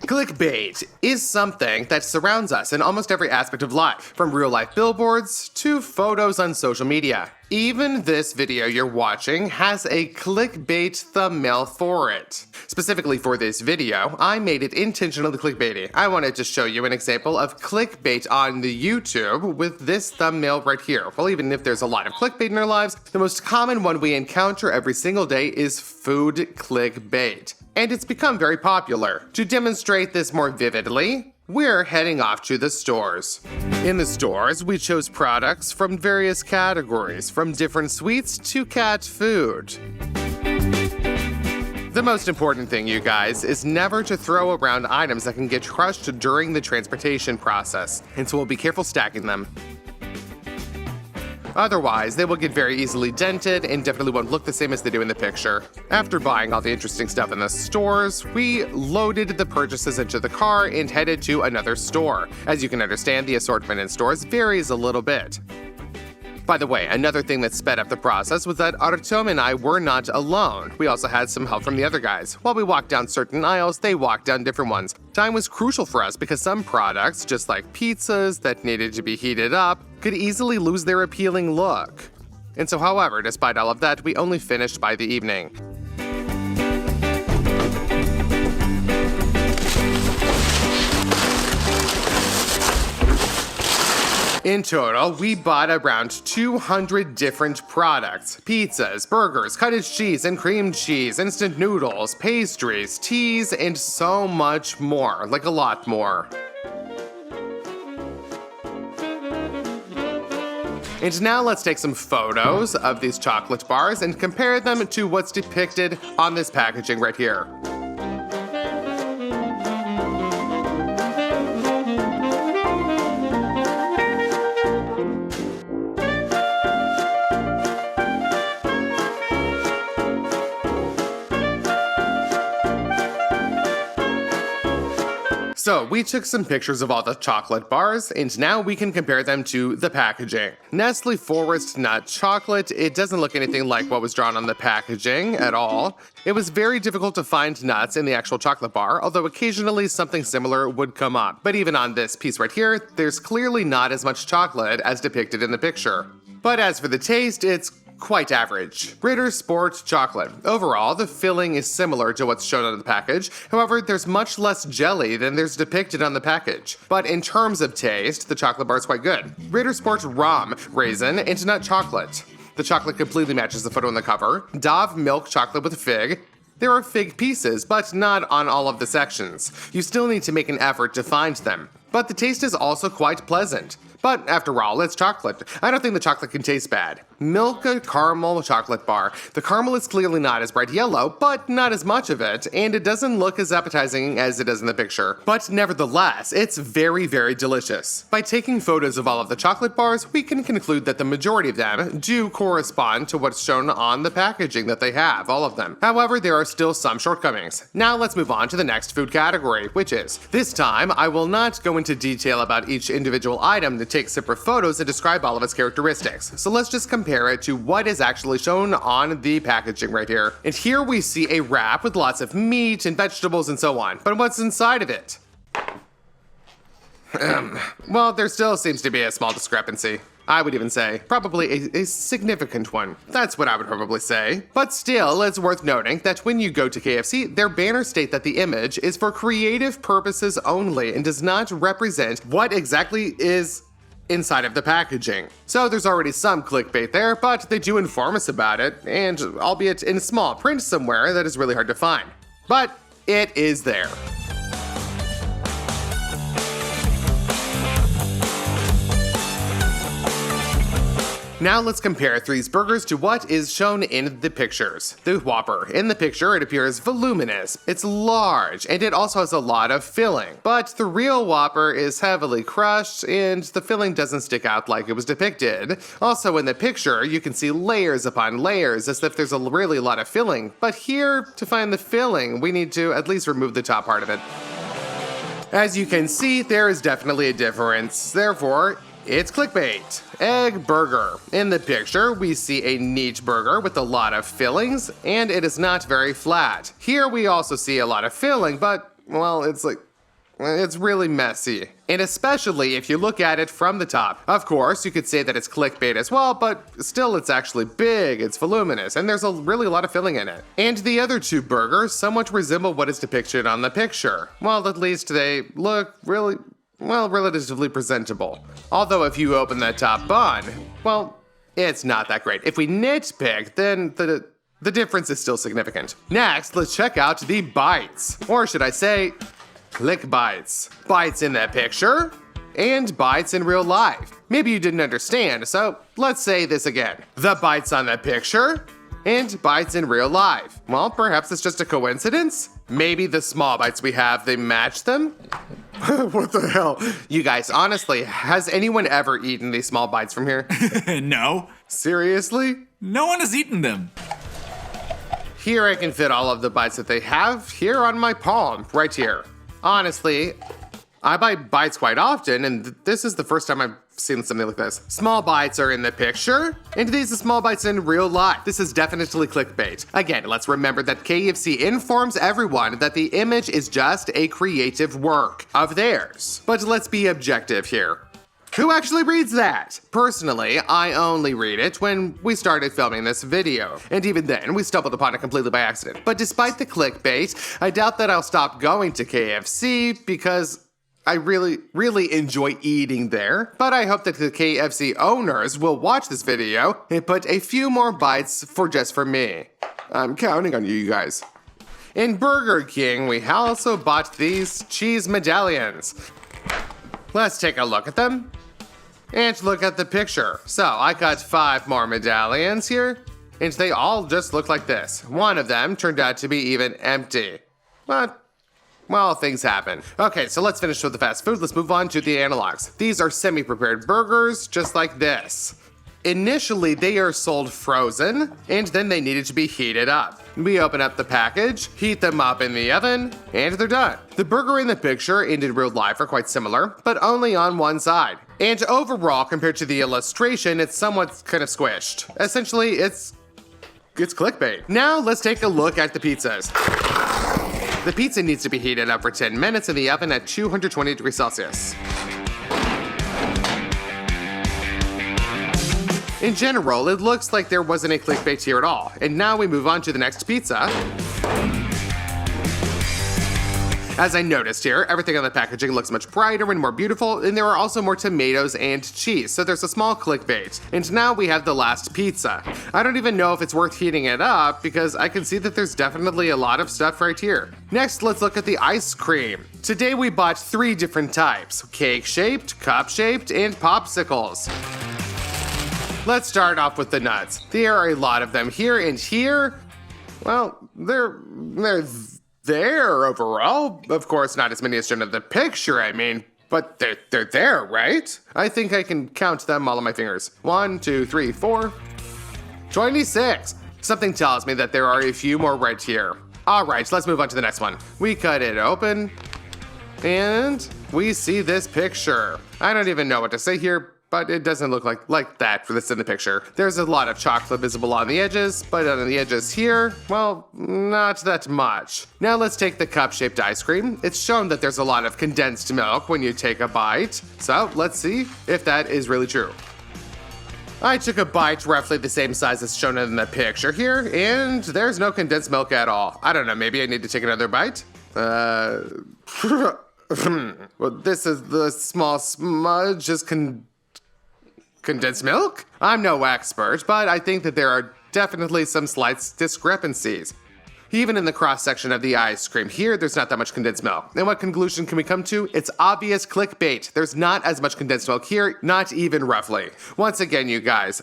Clickbait is something that surrounds us in almost every aspect of life, from real-life billboards to photos on social media. Even this video you're watching has a clickbait thumbnail for it. Specifically for this video, I made it intentionally clickbaity. I wanted to show you an example of clickbait on the YouTube with this thumbnail right here. Well, even if there's a lot of clickbait in our lives, the most common one we encounter every single day is food clickbait. And it's become very popular. To demonstrate this more vividly, we're heading off to the stores. In the stores, we chose products from various categories, from different sweets to cat food. The most important thing, you guys, is never to throw around items that can get crushed during the transportation process, and so we'll be careful stacking them. Otherwise, they will get very easily dented and definitely won't look the same as they do in the picture. After buying all the interesting stuff in the stores, we loaded the purchases into the car and headed to another store. As you can understand, the assortment in stores varies a little bit. By the way, another thing that sped up the process was that Artem and I were not alone. We also had some help from the other guys. While we walked down certain aisles, they walked down different ones. Time was crucial for us because some products, just like pizzas that needed to be heated up, could easily lose their appealing look. And so, however, despite all of that, we only finished by the evening. In total, we bought around 200 different products. Pizzas, burgers, cottage cheese and cream cheese, instant noodles, pastries, teas, and so much more, like a lot more. And now let's take some photos of these chocolate bars and compare them to what's depicted on this packaging right here. So we took some pictures of all the chocolate bars, and now we can compare them to the packaging. Nestle Forest Nut Chocolate, it doesn't look anything like what was drawn on the packaging at all. It was very difficult to find nuts in the actual chocolate bar, although occasionally something similar would come up. But even on this piece right here, there's clearly not as much chocolate as depicted in the picture. But as for the taste, it's quite average. Ritter Sport Chocolate. Overall, the filling is similar to what's shown on the package. However, there's much less jelly than there's depicted on the package. But in terms of taste, the chocolate bar is quite good. Ritter Sport Rum, Raisin, and Nut Chocolate. The chocolate completely matches the photo on the cover. Dove Milk Chocolate with Fig. There are fig pieces, but not on all of the sections. You still need to make an effort to find them. But the taste is also quite pleasant. But after all, it's chocolate. I don't think the chocolate can taste bad. Milka Caramel Chocolate Bar. The caramel is clearly not as bright yellow, but not as much of it, and it doesn't look as appetizing as it does in the picture. But nevertheless, it's very, very delicious. By taking photos of all of the chocolate bars, we can conclude that the majority of them do correspond to what's shown on the packaging that they have, all of them. However, there are still some shortcomings. Now let's move on to the next food category, which is, this time, I will not go into detail about each individual item to take separate photos and describe all of its characteristics. So let's just compare it to what is actually shown on the packaging right here. And here we see a wrap with lots of meat and vegetables and so on. But what's inside of it? Well, there still seems to be a small discrepancy. I would even say probably a significant one. That's what I would probably say. But still, it's worth noting that when you go to KFC, their banners state that the image is for creative purposes only and does not represent what exactly is inside of the packaging. So there's already some clickbait there, but they do inform us about it, and albeit in small print somewhere that is really hard to find. But it is there. Now let's compare these burgers to what is shown in the pictures. The Whopper. In the picture, it appears voluminous, it's large, and it also has a lot of filling. But the real Whopper is heavily crushed, and the filling doesn't stick out like it was depicted. Also in the picture, you can see layers upon layers as if there's a really lot of filling. But here, to find the filling, we need to at least remove the top part of it. As you can see, there is definitely a difference. Therefore, it's clickbait. Egg burger. In the picture, we see a neat burger with a lot of fillings, and it is not very flat. Here we also see a lot of filling, but, well, it's like It's really messy. And especially if you look at it from the top. Of course, you could say that it's clickbait as well, but still it's actually big, it's voluminous, and there's really a lot of filling in it. And the other two burgers somewhat resemble what is depicted on the picture. Well, at least they look relatively presentable. Although if you open the top bun, well, it's not that great. If we nitpick, then the difference is still significant. Next, let's check out the bites. Or should I say, click bites. Bites in that picture, and bites in real life. Maybe you didn't understand, so let's say this again. The bites on that picture, and bites in real life. Well, perhaps it's just a coincidence? Maybe the small bites we have, they match them? What the hell? You guys, honestly, has anyone ever eaten these small bites from here? No. Seriously? No one has eaten them. Here I can fit all of the bites that they have here on my palm, right here. Honestly, I buy bites quite often, and this is the first time I've seen something like this. Small bites are in the picture, and these are small bites in real life. This is definitely clickbait. Again, let's remember that KFC informs everyone that the image is just a creative work of theirs. But let's be objective here. Who actually reads that? Personally, I only read it when we started filming this video. And even then, we stumbled upon it completely by accident. But despite the clickbait, I doubt that I'll stop going to KFC because I really enjoy eating there. But I hope that the KFC owners will watch this video and put a few more bites just for me. I'm counting on you guys. In Burger King, we also bought these cheese medallions. Let's take a look at them. And look at the picture. So I got 5 more medallions here, and they all just look like this. One of them turned out to be even empty. But, well, things happen. Okay, so let's finish with the fast food. Let's move on to the analogs. These are semi-prepared burgers, just like this. Initially, they are sold frozen, and then they needed to be heated up. We open up the package, heat them up in the oven, and they're done. The burger in the picture and in real life are quite similar, but only on one side. And overall, compared to the illustration, it's somewhat kind of squished. Essentially, it's clickbait. Now, let's take a look at the pizzas. The pizza needs to be heated up for 10 minutes in the oven at 220 degrees Celsius. In general, it looks like there wasn't a clickbait here at all. And now we move on to the next pizza. As I noticed here, everything on the packaging looks much brighter and more beautiful, and there are also more tomatoes and cheese, so there's a small clickbait. And now we have the last pizza. I don't even know if it's worth heating it up, because I can see that there's definitely a lot of stuff right here. Next, let's look at the ice cream. Today we bought 3 different types: cake-shaped, cup-shaped, and popsicles. Let's start off with the nuts. There are a lot of them here and here. Well, they're there overall. Of course, not as many as shown in the picture, I mean, but they're there, right? I think I can count them all on my fingers. 1, 2, 3, 4, 26. Something tells me that there are a few more right here. All right, let's move on to the next one. We cut it open, and we see this picture. I don't even know what to say here, but it doesn't look like that for this in the picture. There's a lot of chocolate visible on the edges, but on the edges here, well, not that much. Now let's take the cup-shaped ice cream. It's shown that there's a lot of condensed milk when you take a bite. So let's see if that is really true. I took a bite roughly the same size as shown in the picture here, and there's no condensed milk at all. I don't know, maybe I need to take another bite? Well, this is the small smudge is condensed milk? I'm no expert, but I think that there are definitely some slight discrepancies. Even in the cross-section of the ice cream here, there's not that much condensed milk. And what conclusion can we come to? It's obvious clickbait. There's not as much condensed milk here, not even roughly. Once again, you guys,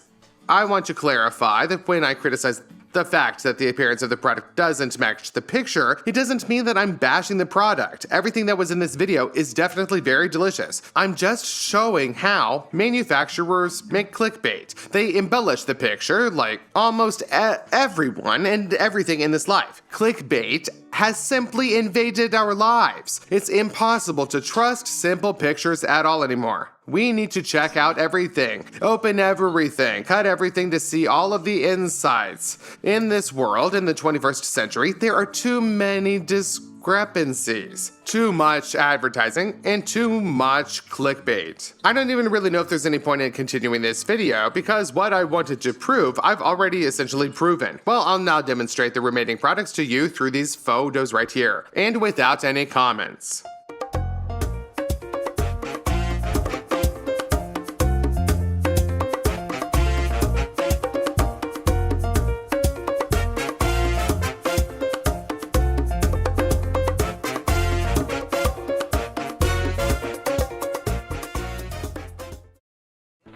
I want to clarify that when I criticize the fact that the appearance of the product doesn't match the picture, it doesn't mean that I'm bashing the product. Everything that was in this video is definitely very delicious. I'm just showing how manufacturers make clickbait. They embellish the picture like almost everyone and everything in this life. Clickbait has simply invaded our lives. It's impossible to trust simple pictures at all anymore. We need to check out everything, open everything, cut everything to see all of the insides. In this world, in the 21st century, there are too many discrepancies. Too much advertising and too much clickbait. I don't even really know if there's any point in continuing this video because what I wanted to prove, I've already essentially proven. Well, I'll now demonstrate the remaining products to you through these photos right here, and without any comments.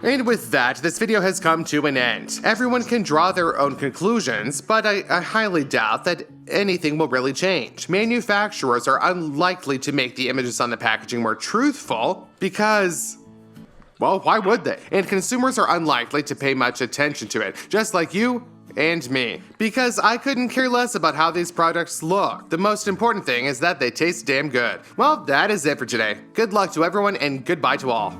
And with that, this video has come to an end. Everyone can draw their own conclusions, but I highly doubt that anything will really change. Manufacturers are unlikely to make the images on the packaging more truthful because, well, why would they? And consumers are unlikely to pay much attention to it, just like you and me, because I couldn't care less about how these products look. The most important thing is that they taste damn good. Well, that is it for today. Good luck to everyone and goodbye to all.